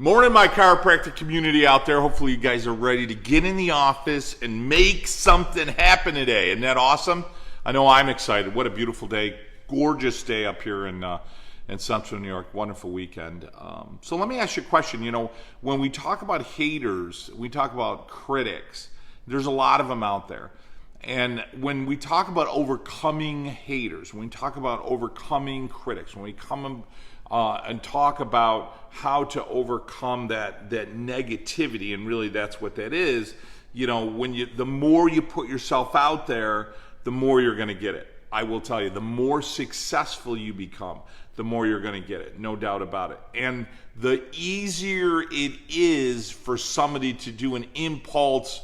Morning, my chiropractic community out there. Hopefully you guys are ready to get in the office and make something happen today. Isn't that awesome? I know I'm excited. What a beautiful day. Gorgeous day up here in Central New York. Wonderful weekend. So let me ask you a question. You know, when we talk about haters, we talk about critics. There's a lot of them out there. And when we talk about overcoming haters, when we talk about overcoming critics, when we come and talk about how to overcome that negativity, and really that's what that is. You know, the more you put yourself out there, the more you're going to get it. I will tell you, the more successful you become, the more you're going to get it, no doubt about it. And the easier it is for somebody to do an impulse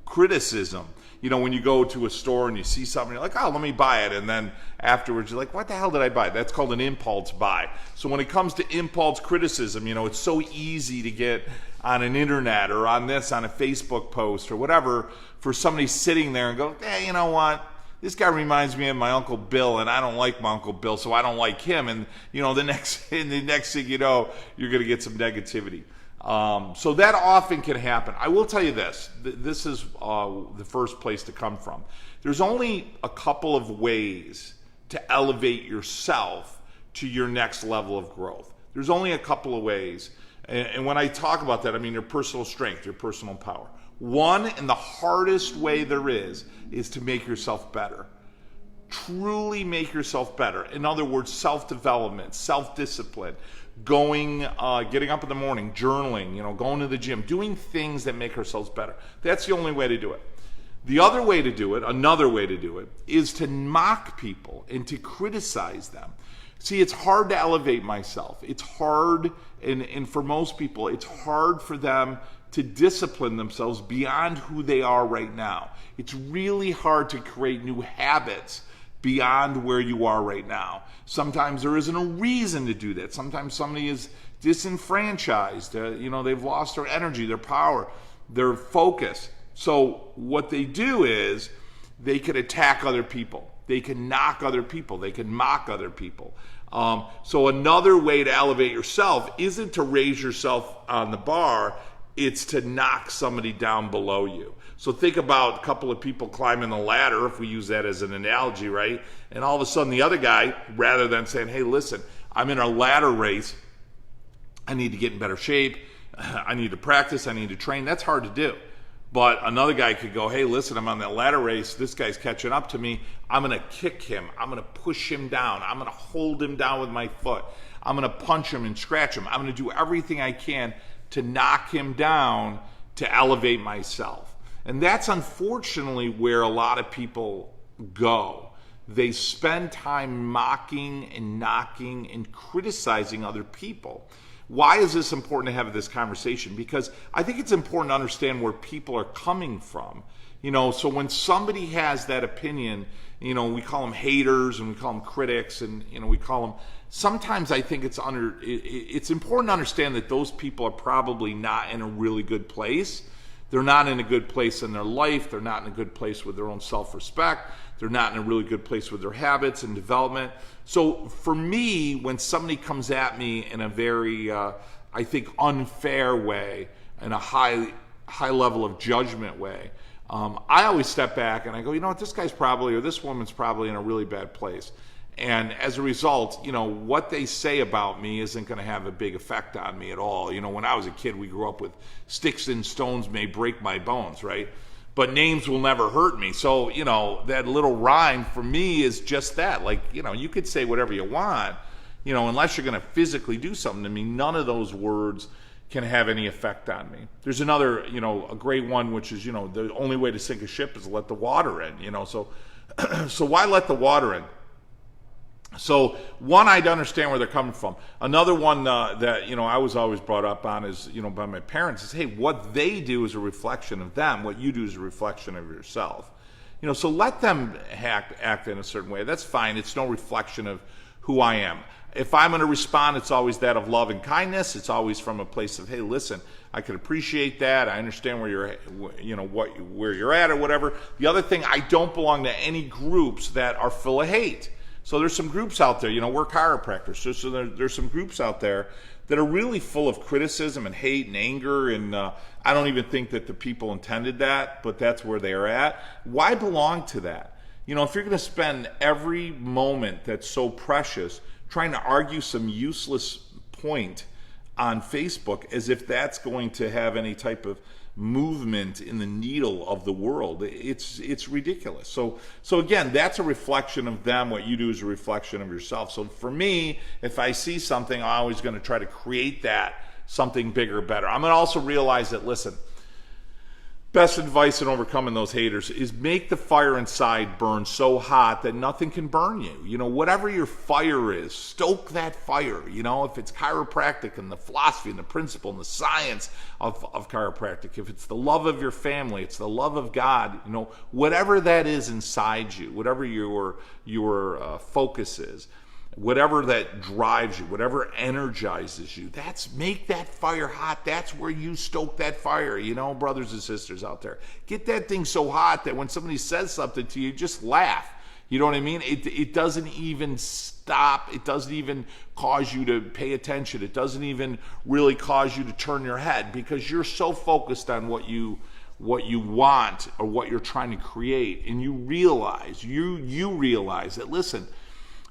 criticism. You know, when you go to a store and you see something, you're like, oh, let me buy it. And then afterwards, you're like, what the hell did I buy? That's called an impulse buy. So when it comes to impulse criticism, you know, it's so easy to get on an internet or on a Facebook post or whatever for somebody sitting there and go, hey, you know what? This guy reminds me of my Uncle Bill, and I don't like my Uncle Bill, so I don't like him. And, you know, the next thing you know, you're going to get some negativity. So that often can happen. I will tell you this. This is the first place to come from. There's only a couple of ways to elevate yourself to your next level of growth. There's only a couple of ways. And when I talk about that, I mean your personal strength, your personal power. One, and the hardest way there is to make yourself better. Truly make yourself better. In other words, self-development, self-discipline, getting up in the morning, journaling, you know, going to the gym, doing things that make ourselves better. That's the only way to do it. The other way to do it, another way to do it, is to mock people and to criticize them. See, it's hard to elevate myself. It's hard, and for most people, it's hard for them to discipline themselves beyond who they are right now. It's really hard to create new habits beyond where you are right now. Sometimes there isn't a reason to do that. Sometimes somebody is disenfranchised. You know, they've lost their energy, their power, their focus. So what they do is they can attack other people. They can knock other people. They can mock other people. So another way to elevate yourself isn't to raise yourself on the bar. It's to knock somebody down below you. So think about a couple of people climbing the ladder, if we use that as an analogy, right? And all of a sudden the other guy, rather than saying, hey, listen, I'm in a ladder race, I need to get in better shape, I need to practice, I need to train. That's hard to do. But another guy could go, hey, listen, I'm on that ladder race, this guy's catching up to me, I'm going to kick him, I'm going to push him down, I'm going to hold him down with my foot, I'm going to punch him and scratch him, I'm going to do everything I can to knock him down to elevate myself. And that's unfortunately where a lot of people go. They spend time mocking and knocking and criticizing other people. Why is this important to have this conversation? Because I think it's important to understand where people are coming from. You know, so when somebody has that opinion, you know, we call them haters and we call them critics, and, you know, we call them, sometimes I think it's important to understand that those people are probably not in a really good place. They're not in a good place in their life. They're not in a good place with their own self-respect. They're not in a really good place with their habits and development. So for me, when somebody comes at me in a very, I think, unfair way, in a high level of judgment way, I always step back and I go, you know what, this guy's probably, or this woman's probably in a really bad place. And as a result, you know, what they say about me isn't going to have a big effect on me at all. You know, when I was a kid, we grew up with sticks and stones may break my bones, right? But names will never hurt me. So, you know, that little rhyme for me is just that. Like, you know, you could say whatever you want, you know, unless you're going to physically do something to me, none of those words can have any effect on me. There's another, you know, a great one, which is, you know, the only way to sink a ship is to let the water in, you know. So, so why let the water in? So one, I'd understand where they're coming from. Another one that, you know, I was always brought up on is, you know, by my parents is, hey, what they do is a reflection of them. What you do is a reflection of yourself. You know, so let them act in a certain way. That's fine. It's no reflection of who I am. If I'm going to respond, it's always that of love and kindness. It's always from a place of, hey, listen, I can appreciate that. I understand where you're, you know, where you're at or whatever. The other thing, I don't belong to any groups that are full of hate. So there's some groups out there, you know, we're chiropractors. So there's some groups out there that are really full of criticism and hate and anger, and I don't even think that the people intended that, but that's where they're at. Why belong to that? You know, if you're going to spend every moment that's so precious trying to argue some useless point on Facebook as if that's going to have any type of movement in the needle of the world, it's ridiculous. So again, that's a reflection of them. What you do is a reflection of yourself. So for me, if I see something, I'm always going to try to create that something bigger, better. I'm going to also realize that, listen, best advice in overcoming those haters is make the fire inside burn so hot that nothing can burn you. You know, whatever your fire is, stoke that fire. You know, if it's chiropractic and the philosophy and the principle and the science of chiropractic, if it's the love of your family, it's the love of God, you know, whatever that is inside you, whatever your focus is, whatever that drives you, whatever energizes you, make that fire hot. That's where you stoke that fire, you know, brothers and sisters out there. Get that thing so hot that when somebody says something to you, just laugh. You know what I mean? It doesn't even stop. It doesn't even cause you to pay attention. It doesn't even really cause you to turn your head, because you're so focused on what you want or what you're trying to create, and you realize that, listen,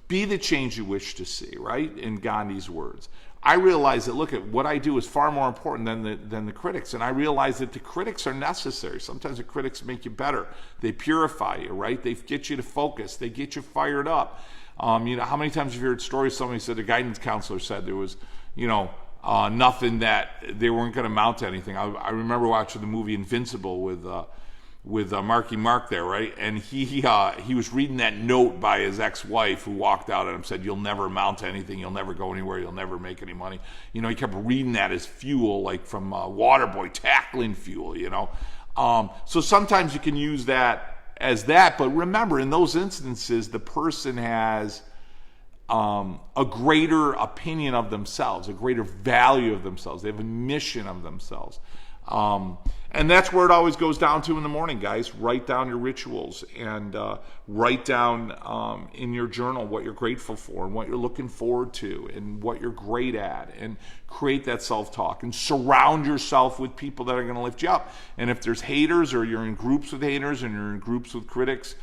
be the change you wish to see, right? In Gandhi's words. I realize that, look, at what I do is far more important than the critics. And I realize that the critics are necessary. Sometimes the critics make you better. They purify you, right? They get you to focus. They get you fired up. You know, how many times have you heard stories? Somebody said, a guidance counselor said there was, you know, nothing that they weren't going to amount to anything. I remember watching the movie Invincible with Marky Mark there, right? And he was reading that note by his ex-wife, who walked out at him, said, "You'll never amount to anything. You'll never go anywhere. You'll never make any money." You know, he kept reading that as fuel, like from Waterboy, tackling fuel, you know. So sometimes you can use that as that, but remember, in those instances, the person has a greater opinion of themselves, a greater value of themselves. They have a mission of themselves. And that's where it always goes down to in the morning, guys. Write down your rituals and write down in your journal what you're grateful for and what you're looking forward to and what you're great at, and create that self-talk and surround yourself with people that are going to lift you up. And if there's haters, or you're in groups with haters and you're in groups with critics,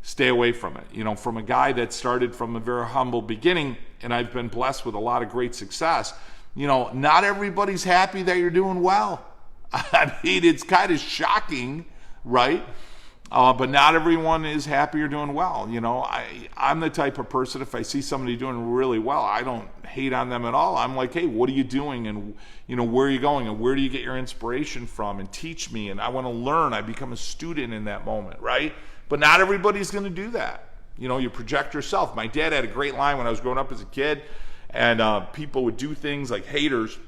stay away from it. You know, from a guy that started from a very humble beginning, and I've been blessed with a lot of great success, you know, not everybody's happy that you're doing well. I mean, it's kind of shocking, right? But not everyone is happy you're doing well. You know, I'm the type of person, if I see somebody doing really well, I don't hate on them at all. I'm like, hey, what are you doing? And, you know, where are you going? And where do you get your inspiration from? And teach me. And I want to learn. I become a student in that moment, right? But not everybody's going to do that. You know, you project yourself. My dad had a great line when I was growing up as a kid, and people would do things like haters,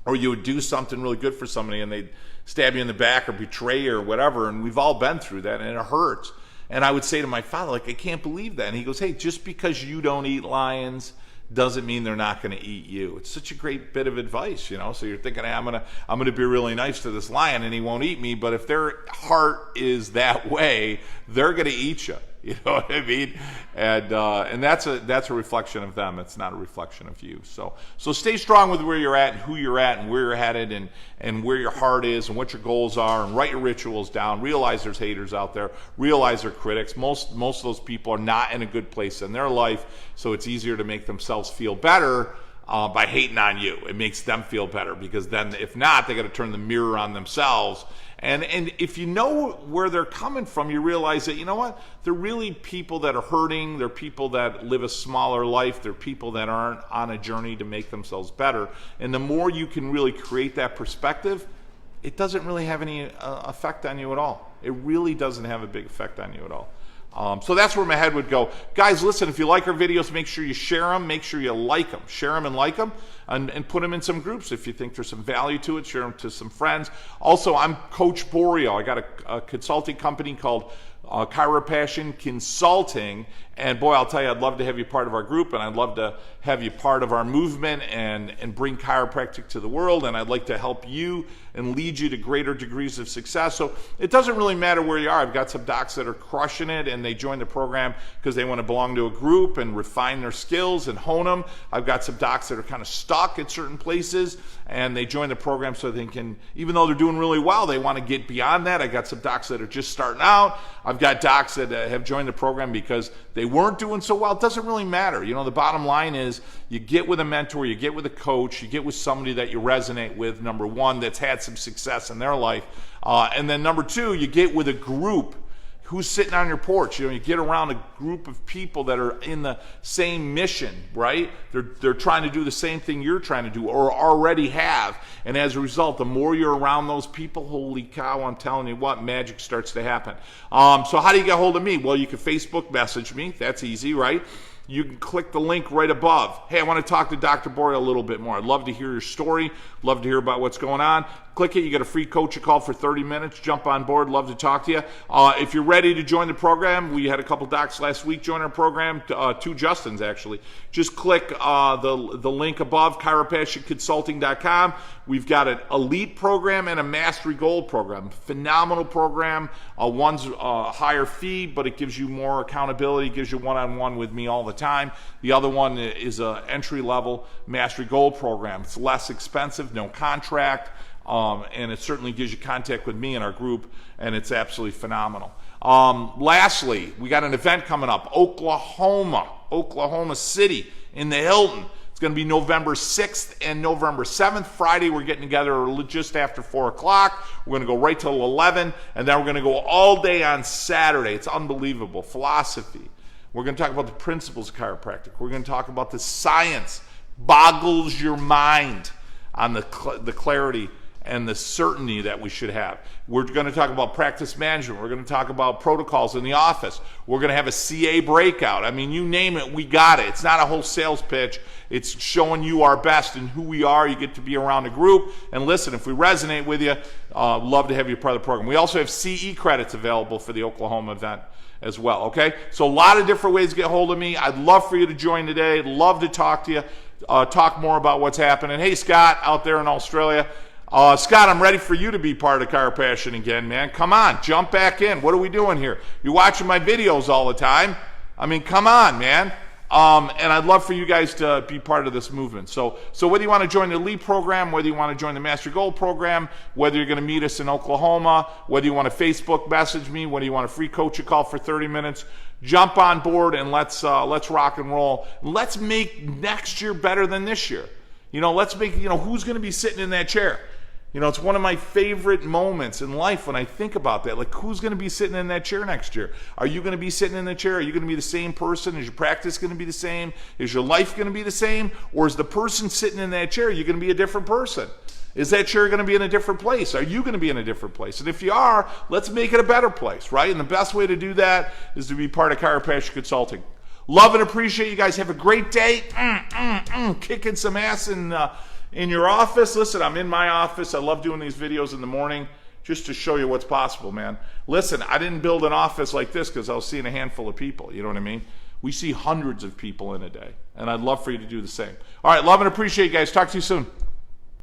or you would do something really good for somebody and they'd stab you in the back or betray you or whatever, and we've all been through that, and it hurts. And I would say to my father, like, I can't believe that. And he goes, hey, just because you don't eat lions doesn't mean they're not going to eat you. It's such a great bit of advice, you know. So you're thinking, hey, I'm gonna be really nice to this lion and he won't eat me, but if their heart is that way, they're going to eat you. You know what I mean? And that's a reflection of them. It's not a reflection of you. So stay strong with where you're at and who you're at and where you're headed and where your heart is and what your goals are, and write your rituals down. Realize there's haters out there. Realize they're critics. Most of those people are not in a good place in their life, so it's easier to make themselves feel better by hating on you. It makes them feel better, because then if not, they got to turn the mirror on themselves. And if you know where they're coming from, you realize that, you know what, they're really people that are hurting. They're people that live a smaller life. They're people that aren't on a journey to make themselves better. And the more you can really create that perspective, it doesn't really have any effect on you at all. It really doesn't have a big effect on you at all. So that's where my head would go. Guys, listen, if you like our videos, make sure you share them. Make sure you like them. Share them and like them, and put them in some groups. If you think there's some value to it, share them to some friends. Also, I'm Coach Borio. I got a consulting company called Chiropassion Consulting. And boy, I'll tell you, I'd love to have you part of our group, and I'd love to have you part of our movement and bring chiropractic to the world. And I'd like to help you and lead you to greater degrees of success. So it doesn't really matter where you are. I've got some docs that are crushing it, and they join the program because they want to belong to a group and refine their skills and hone them. I've got some docs that are kind of stuck at certain places, and they join the program so they can, even though they're doing really well, they want to get beyond that. I got some docs that are just starting out. I've got docs that have joined the program because they weren't doing so well. It doesn't really matter. You know, the bottom line is you get with a mentor, you get with a coach, you get with somebody that you resonate with, number one, that's had some success in their life. And then number two, you get with a group. Who's sitting on your porch? You know, you get around a group of people that are in the same mission, right? They're trying to do the same thing you're trying to do or already have. And as a result, the more you're around those people, holy cow, I'm telling you what, magic starts to happen. So how do you get hold of me? Well, you can Facebook message me. That's easy, right? You can click the link right above. Hey, I want to talk to Dr. Borio a little bit more. I'd love to hear your story. Love to hear about what's going on. Click it. You get a free coach call for 30 minutes. Jump on board. Love to talk to you. If you're ready to join the program, we had a couple docs last week join our program, two Justins actually. Just click the link above, chiropassionconsulting.com. We've got an elite program and a mastery gold program. Phenomenal program. One's a higher fee, but it gives you more accountability, gives you one-on-one with me all the time. The other one is an entry-level mastery gold program. It's less expensive, no contract. And it certainly gives you contact with me and our group, and it's absolutely phenomenal. Lastly, we got an event coming up, Oklahoma City in the Hilton. It's going to be November 6th and November 7th. Friday, we're getting together just after 4 o'clock. We're going to go right till 11, and then we're going to go all day on Saturday. It's unbelievable. Philosophy. We're going to talk about the principles of chiropractic. We're going to talk about the science. Boggles your mind on the clarity and the certainty that we should have. We're going to talk about practice management. We're going to talk about protocols in the office. We're going to have a CA breakout. I mean, you name it, we got it. It's not a whole sales pitch. It's showing you our best and who we are. You get to be around a group. And listen, if we resonate with you, love to have you part of the program. We also have CE credits available for the Oklahoma event as well, okay? So a lot of different ways to get hold of me. I'd love for you to join today. Love to talk to you, talk more about what's happening. Hey, Scott, out there in Australia. Scott, I'm ready for you to be part of Chiropassion again, man. Come on, jump back in. What are we doing here? You're watching my videos all the time. I mean, come on, man. And I'd love for you guys to be part of this movement. So whether you want to join the Elite program, whether you want to join the Master Gold program, whether you're going to meet us in Oklahoma, whether you want to Facebook message me, whether you want a free coach call for 30 minutes, jump on board and let's rock and roll. Let's make next year better than this year. You know, let's make, who's going to be sitting in that chair? You know, it's one of my favorite moments in life when I think about that. Like, who's going to be sitting in that chair next year? Are you going to be sitting in the chair? Are you going to be the same person? Is your practice going to be the same? Is your life going to be the same? Or is the person sitting in that chair, you're going to be a different person? Is that chair going to be in a different place? Are you going to be in a different place? And if you are, let's make it a better place, right? And the best way to do that is to be part of Chiropassion Consulting. Love and appreciate you guys. Have a great day. Kicking some ass in your office. Listen, I'm in my office. I love doing these videos in the morning just to show you what's possible, man. Listen, I didn't build an office like this because I was seeing a handful of people. You know what I mean? We see hundreds of people in a day, and I'd love for you to do the same. All right, love and appreciate you guys. Talk to you soon.